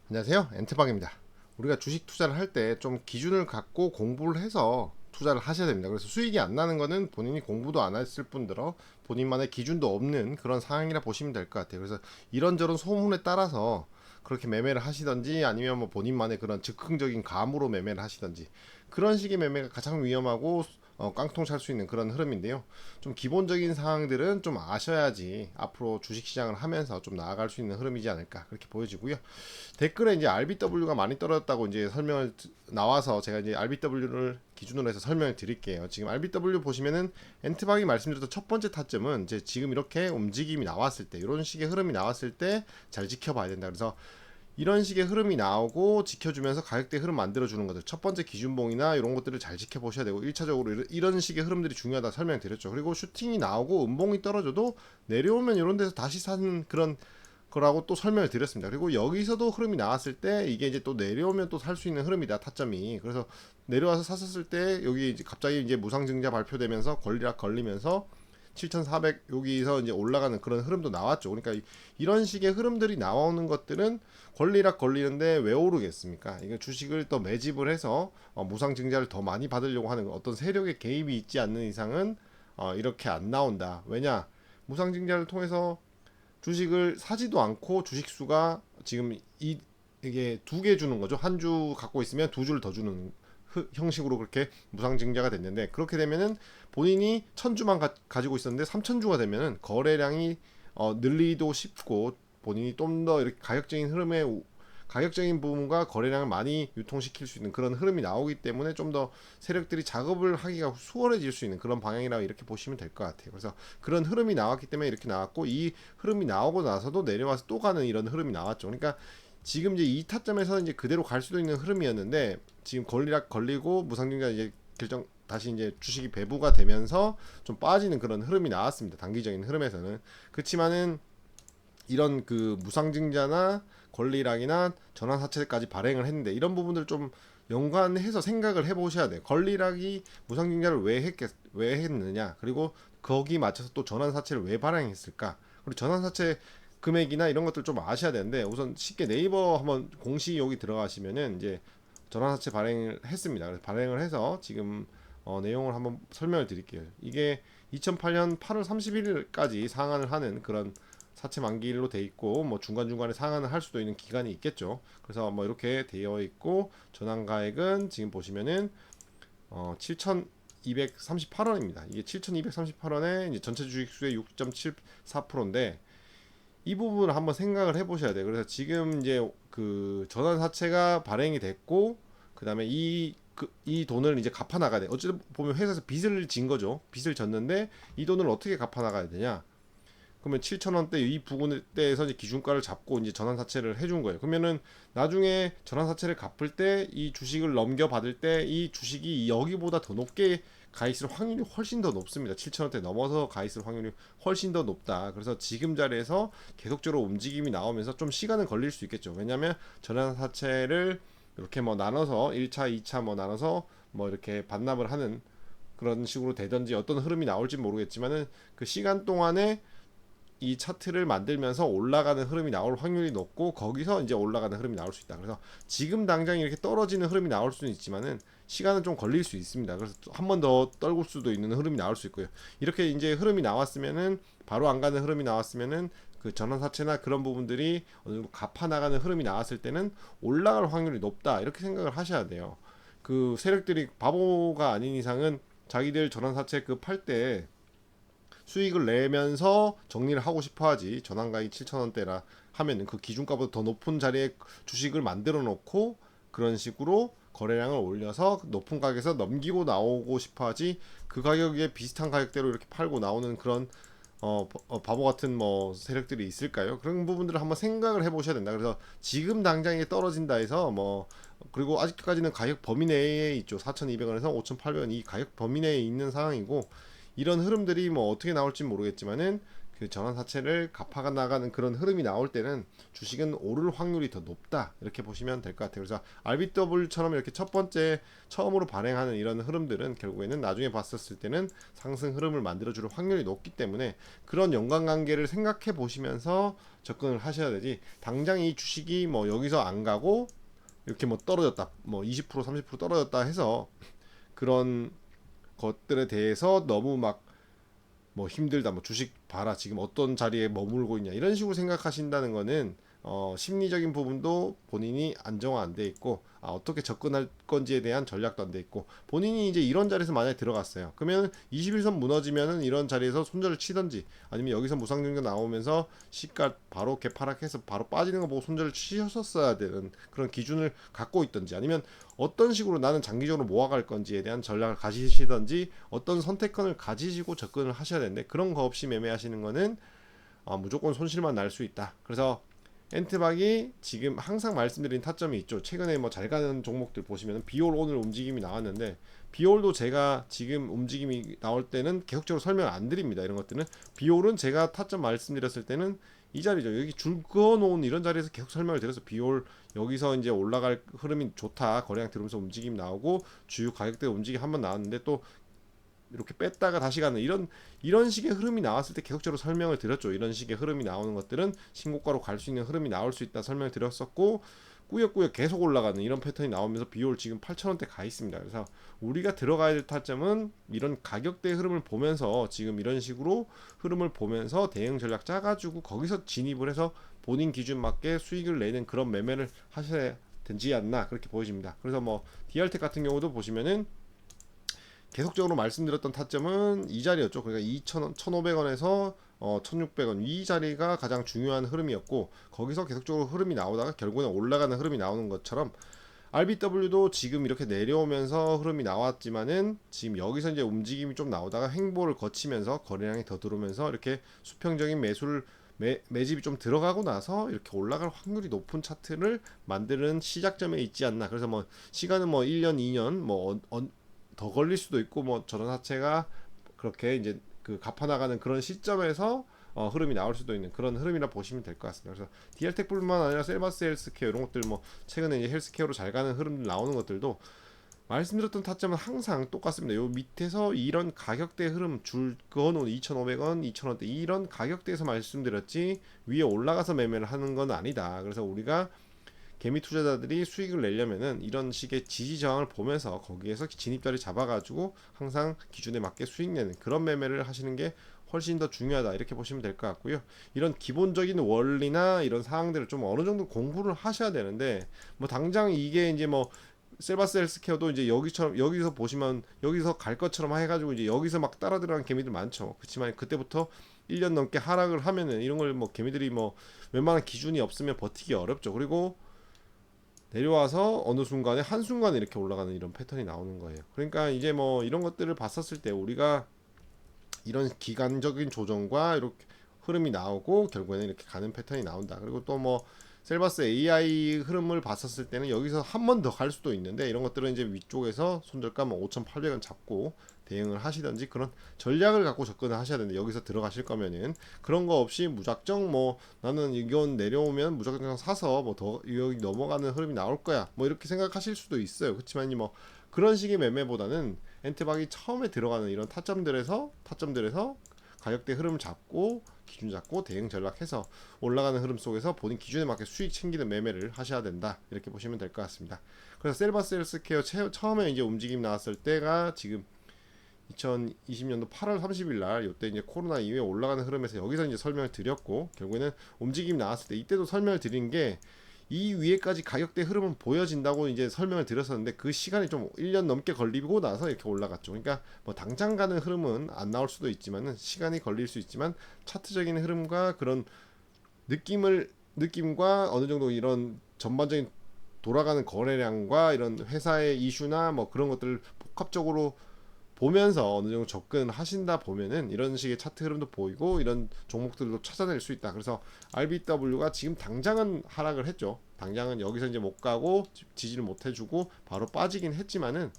안녕하세요. 엔트박입니다. 우리가 주식 투자를 할 때 좀 기준을 갖고 공부를 해서 투자를 하셔야 됩니다. 그래서 수익이 안 나는 거는 본인이 공부도 안 했을 뿐더러 본인만의 기준도 없는 그런 상황이라 보시면 될 것 같아요. 그래서 이런저런 소문에 따라서 그렇게 매매를 하시던지 아니면 뭐 본인만의 그런 즉흥적인 감으로 매매를 하시던지 그런 식의 매매가 가장 위험하고 깡통 찰 수 있는 그런 흐름인데요. 좀 기본적인 사항들은 좀 아셔야지 앞으로 주식시장을 하면서 좀 나아갈 수 있는 흐름이지 않을까 그렇게 보여지고요. 댓글에 이제 RBW가 많이 떨어졌다고 이제 설명을 나와서 제가 이제 RBW를 기준으로 해서 설명을 드릴게요. 지금 RBW 보시면은 엔트박이 말씀드렸던 첫 번째 타점은 이제 지금 이렇게 움직임이 나왔을 때 이런 식의 흐름이 나왔을 때 잘 지켜봐야 된다. 그래서 이런 식의 흐름이 나오고 지켜주면서 가격대 흐름 만들어주는 것들 첫 번째 기준봉이나 이런 것들을 잘 지켜보셔야 되고 1차적으로 이런 식의 흐름들이 중요하다 설명드렸죠. 그리고 슈팅이 나오고 음봉이 떨어져도 내려오면 이런 데서 다시 사는 그런 거라고 또 설명을 드렸습니다. 그리고 여기서도 흐름이 나왔을 때 이게 이제 또 내려오면 또 살 수 있는 흐름이다 타점이. 그래서 내려와서 샀었을 때 여기 이제 갑자기 이제 무상증자 발표되면서 권리락 걸리면서 7,400 여기서 이제 올라가는 그런 흐름도 나왔죠. 그러니까 이런 식의 흐름들이 나오는 것들은 권리락 걸리는데 왜 오르겠습니까? 이거 주식을 또 매집을 해서 무상증자를 더 많이 받으려고 하는 어떤 세력의 개입이 있지 않는 이상은 이렇게 안 나온다. 왜냐? 무상증자를 통해서 주식을 사지도 않고 주식수가 지금 이게 두 개 주는 거죠. 한 주 갖고 있으면 두 주를 더 주는 형식으로 그렇게 무상증자가 됐는데 그렇게 되면은 본인이 1,000주만 가지고 있었는데 3,000주가 되면은 거래량이 늘리도 쉽고 본인이 좀 더 이렇게 가격적인 부분과 거래량을 많이 유통시킬 수 있는 그런 흐름이 나오기 때문에 좀 더 세력들이 작업을 하기가 수월해질 수 있는 그런 방향이라 이렇게 보시면 될 것 같아요. 그래서 그런 흐름이 나왔기 때문에 이렇게 나왔고 이 흐름이 나오고 나서도 내려와서 또 가는 이런 흐름이 나왔죠. 그러니까 지금 이제 이 타점에서 이제 그대로 갈 수도 있는 흐름이었는데 지금 권리락 걸리고 무상증자 이제 결정 다시 이제 주식이 배부가 되면서 좀 빠지는 그런 흐름이 나왔습니다. 단기적인 흐름에서는 그렇지만은 이런 그 무상증자나 권리락이나 전환사채까지 발행을 했는데 이런 부분들 좀 연관해서 생각을 해보셔야 돼요. 권리락이 무상증자를 왜 했느냐, 그리고 거기 맞춰서 또 전환사채를 왜 발행했을까, 그리고 전환사채 금액이나 이런 것들 좀 아셔야 되는데 우선 쉽게 네이버 한번 공식 여기 들어가시면은 이제 전환사채 발행을 했습니다. 그래서 발행을 해서 지금 내용을 한번 설명을 드릴게요. 이게 2008년 8월 31일까지 상환을 하는 그런 사채 만기일로 돼 있고 뭐 중간중간에 상환을 할 수도 있는 기간이 있겠죠. 그래서 뭐 이렇게 되어 있고 전환가액은 지금 보시면은 7,238원입니다. 이게 7,238원에 이제 전체 주식수의 6.74%인데 이 부분을 한번 생각을 해보셔야 돼요. 그래서 지금 이제 그 전환사채가 발행이 됐고 그다음에 이 돈을 이제 갚아 나가야 돼. 어쨌든 보면 회사에서 빚을 진 거죠. 빚을 졌는데 이 돈을 어떻게 갚아 나가야 되냐? 그러면 7,000원대 이 부분대에서 이제 기준가를 잡고 이제 전환사채를 해준 거예요. 그러면은 나중에 전환사채를 갚을 때 이 주식을 넘겨받을 때 이 주식이 여기보다 더 높게 가 있을 확률이 훨씬 더 높습니다. 7,000원대 넘어서 가 있을 확률이 훨씬 더 높다. 그래서 지금 자리에서 계속적으로 움직임이 나오면서 좀 시간은 걸릴 수 있겠죠. 왜냐하면 전환사채를 이렇게 뭐 나눠서 1차, 2차 뭐 나눠서 뭐 이렇게 반납을 하는 그런 식으로 되든지 어떤 흐름이 나올지 모르겠지만은 그 시간 동안에 이 차트를 만들면서 올라가는 흐름이 나올 확률이 높고 거기서 이제 올라가는 흐름이 나올 수 있다. 그래서 지금 당장 이렇게 떨어지는 흐름이 나올 수는 있지만은 시간은 좀 걸릴 수 있습니다. 그래서 한 번 더 떨굴 수도 있는 흐름이 나올 수 있고요. 이렇게 이제 흐름이 나왔으면은 바로 안 가는 흐름이 나왔으면은 그 전환사채나 그런 부분들이 어느 정도 갚아 나가는 흐름이 나왔을 때는 올라갈 확률이 높다. 이렇게 생각을 하셔야 돼요. 그 세력들이 바보가 아닌 이상은 자기들 전환사채 그 팔 때 수익을 내면서 정리를 하고 싶어 하지. 전환가액이 7,000원대라 하면은 그 기준가보다 더 높은 자리에 주식을 만들어 놓고 그런 식으로 거래량을 올려서 높은 가격에서 넘기고 나오고 싶어 하지. 그 가격에 비슷한 가격대로 이렇게 팔고 나오는 그런 바보 같은 뭐 세력들이 있을까요? 그런 부분들을 한번 생각을 해보셔야 된다. 그래서 지금 당장에 떨어진다 해서 뭐 그리고 아직까지는 가격 범위 내에 있죠. 4,200원에서 5,800원 이 가격 범위 내에 있는 상황이고 이런 흐름들이 뭐 어떻게 나올지 모르겠지만은 그 전환사채를 갚아 나가는 그런 흐름이 나올 때는 주식은 오를 확률이 더 높다 이렇게 보시면 될 것 같아요. 그래서 RBW처럼 이렇게 첫 번째 처음으로 발행하는 이런 흐름들은 결국에는 나중에 봤었을 때는 상승 흐름을 만들어줄 확률이 높기 때문에 그런 연관관계를 생각해 보시면서 접근을 하셔야 되지, 당장 이 주식이 뭐 여기서 안 가고 이렇게 뭐 떨어졌다, 뭐 20% 30% 떨어졌다 해서 그런 것들에 대해서 너무 막 뭐 힘들다, 뭐 주식 봐라 지금 어떤 자리에 머물고 있냐 이런 식으로 생각하신다는 거는 심리적인 부분도 본인이 안정화 안 돼 있고, 어떻게 접근할 건지에 대한 전략도 안 돼 있고, 본인이 이제 이런 자리에서 만약에 들어갔어요. 그러면 21선 무너지면은 이런 자리에서 손절을 치든지, 아니면 여기서 무상증자 나오면서 시가 바로 개파락해서 바로 빠지는 거 보고 손절을 치셨어야 되는 그런 기준을 갖고 있든지, 아니면 어떤 식으로 나는 장기적으로 모아갈 건지에 대한 전략을 가지시든지, 어떤 선택권을 가지시고 접근을 하셔야 되는데, 그런 거 없이 매매하시는 거는 무조건 손실만 날 수 있다. 그래서 엔트박이 지금 항상 말씀드린 타점이 있죠. 최근에 뭐 잘 가는 종목들 보시면 비올 오늘 움직임이 나왔는데, 비올도 제가 지금 움직임이 나올 때는 계속적으로 설명을 안 드립니다. 이런 것들은 비올은 제가 타점 말씀드렸을 때는 이 자리죠. 여기 줄 그어놓은 이런 자리에서 계속 설명을 드려서, 비올 여기서 이제 올라갈 흐름이 좋다, 거래량 들어오면서 움직임 나오고 주요 가격대 움직임 한번 나왔는데 또 이렇게 뺐다가 다시 가는 이런 식의 흐름이 나왔을 때 계속적으로 설명을 드렸죠. 이런 식의 흐름이 나오는 것들은 신고가로 갈 수 있는 흐름이 나올 수 있다 설명을 드렸었고, 꾸역꾸역 계속 올라가는 이런 패턴이 나오면서 비올 지금 8,000원대 가 있습니다. 그래서 우리가 들어가야 될 타점은 이런 가격대 흐름을 보면서, 지금 이런 식으로 흐름을 보면서 대응 전략 짜가지고 거기서 진입을 해서 본인 기준 맞게 수익을 내는 그런 매매를 하셔야 되지 않나, 그렇게 보여집니다. 그래서 뭐 DR텍 같은 경우도 보시면은 계속적으로 말씀드렸던 타점은 이 자리였죠. 그러니까 2,000원, 1,500원에서 1,600원 이 자리가 가장 중요한 흐름이었고, 거기서 계속적으로 흐름이 나오다가 결국은 올라가는 흐름이 나오는 것처럼, RBW도 지금 이렇게 내려오면서 흐름이 나왔지만은 지금 여기서 이제 움직임이 좀 나오다가 횡보를 거치면서 거래량이 더 들어오면서 이렇게 수평적인 매수를 매집이 좀 들어가고 나서 이렇게 올라갈 확률이 높은 차트를 만드는 시작점에 있지 않나. 그래서 뭐 시간은 뭐 1년, 2년 뭐 더 걸릴 수도 있고, 뭐 저런 하체가 그렇게 이제 그 갚아나가는 그런 시점에서 흐름이 나올 수도 있는 그런 흐름이라 보시면 될 것 같습니다. 그래서 디알텍뿐만 아니라 셀바스 헬스케어 이런 것들, 뭐 최근에 이제 헬스케어로 잘 가는 흐름들 나오는 것들도 말씀드렸던 타점은 항상 똑같습니다. 요 밑에서 이런 가격대 흐름 줄 그어놓은 2,500원, 2,000원대 이런 가격대에서 말씀드렸지, 위에 올라가서 매매를 하는 건 아니다. 그래서 우리가 개미 투자자들이 수익을 내려면은 이런 식의 지지 저항을 보면서 거기에서 진입자리 잡아가지고 항상 기준에 맞게 수익 내는 그런 매매를 하시는 게 훨씬 더 중요하다, 이렇게 보시면 될 것 같고요. 이런 기본적인 원리나 이런 사항들을 좀 어느 정도 공부를 하셔야 되는데, 뭐 당장 이게 이제 뭐 셀바스 헬스케어도 이제 여기처럼 여기서 보시면 여기서 갈 것처럼 해가지고 이제 여기서 막 따라 들어간 개미들 많죠. 그렇지만 그때부터 1년 넘게 하락을 하면은 이런 걸 뭐 개미들이 뭐 웬만한 기준이 없으면 버티기 어렵죠. 그리고 내려와서 어느 순간에 한순간에 이렇게 올라가는 이런 패턴이 나오는 거예요. 그러니까 이제 뭐 이런 것들을 봤었을 때 우리가 이런 기간적인 조정과 이렇게 흐름이 나오고 결국에는 이렇게 가는 패턴이 나온다. 그리고 또 뭐 셀바스 AI 흐름을 봤었을 때는 여기서 한 번 더 갈 수도 있는데, 이런 것들은 이제 위쪽에서 손절가 뭐 5,800원 잡고 대응을 하시든지 그런 전략을 갖고 접근을 하셔야 되는데, 여기서 들어가실 거면은 그런 거 없이 무작정 뭐 나는 이건 내려오면 무작정 사서 뭐 더 여기 넘어가는 흐름이 나올 거야 뭐 이렇게 생각하실 수도 있어요. 그렇지만 뭐 그런 식의 매매보다는 엔트박이 처음에 들어가는 이런 타점들에서 가격대 흐름을 잡고 기준 잡고 대응 전략해서 올라가는 흐름 속에서 본인 기준에 맞게 수익 챙기는 매매를 하셔야 된다, 이렇게 보시면 될 것 같습니다. 그래서 셀바스 헬스케어 처음에 이제 움직임 나왔을 때가 지금 2020년도 8월 30일 날, 이때 이제 코로나 이후에 올라가는 흐름에서 여기서 이제 설명을 드렸고, 결국에는 움직임 나왔을 때 이때도 설명을 드린 게, 이 위에까지 가격대 흐름은 보여진다고 이제 설명을 드렸었는데, 그 시간이 좀 1년 넘게 걸리고 나서 이렇게 올라갔죠. 그러니까 뭐 당장 가는 흐름은 안 나올 수도 있지만은 시간이 걸릴 수 있지만, 차트적인 흐름과 그런 느낌과 어느 정도 이런 전반적인 돌아가는 거래량과 이런 회사의 이슈나 뭐 그런 것들을 복합적으로 보면서 어느 정도 접근하신다 보면은 이런 식의 차트 흐름도 보이고 이런 종목들도 찾아낼 수 있다. 그래서 RBW가 지금 당장은 하락을 했죠. 당장은 여기서 이제 못 가고 지지를 못 해주고 바로 빠지긴 했지만은,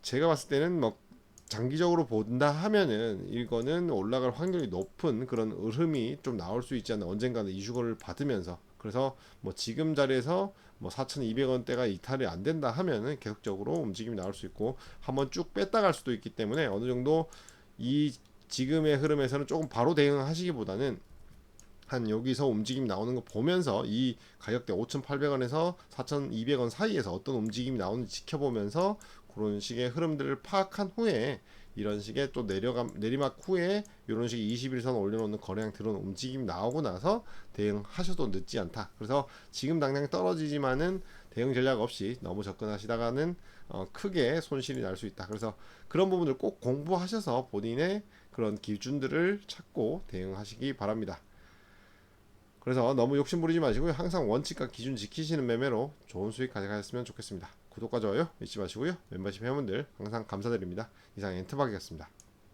제가 봤을 때는 뭐 장기적으로 본다 하면은 이거는 올라갈 확률이 높은 그런 흐름이 좀 나올 수 있지 않나, 언젠가는 이슈를 받으면서. 그래서 뭐 지금 자리에서 뭐 4,200원대가 이탈이 안 된다 하면은 계속적으로 움직임이 나올 수 있고, 한번 쭉 뺐다 갈 수도 있기 때문에 어느 정도 이 지금의 흐름에서는 조금 바로 대응하시기보다는 한 여기서 움직임이 나오는 거 보면서 이 가격대 5,800원에서 4,200원 사이에서 어떤 움직임이 나오는지 지켜보면서 그런 식의 흐름들을 파악한 후에 이런 식의 또 내리막 후에 이런 식의 21선 올려놓는 거래량 들어오는 움직임이 나오고 나서 대응하셔도 늦지 않다. 그래서 지금 당장 떨어지지만은 대응 전략 없이 너무 접근하시다가는 크게 손실이 날 수 있다. 그래서 그런 부분을 꼭 공부하셔서 본인의 그런 기준들을 찾고 대응하시기 바랍니다. 그래서 너무 욕심 부리지 마시고요. 항상 원칙과 기준 지키시는 매매로 좋은 수익 가져가셨으면 좋겠습니다. 구독과 좋아요 잊지 마시고요. 멤버십 회원분들 항상 감사드립니다. 이상 엔트박이었습니다.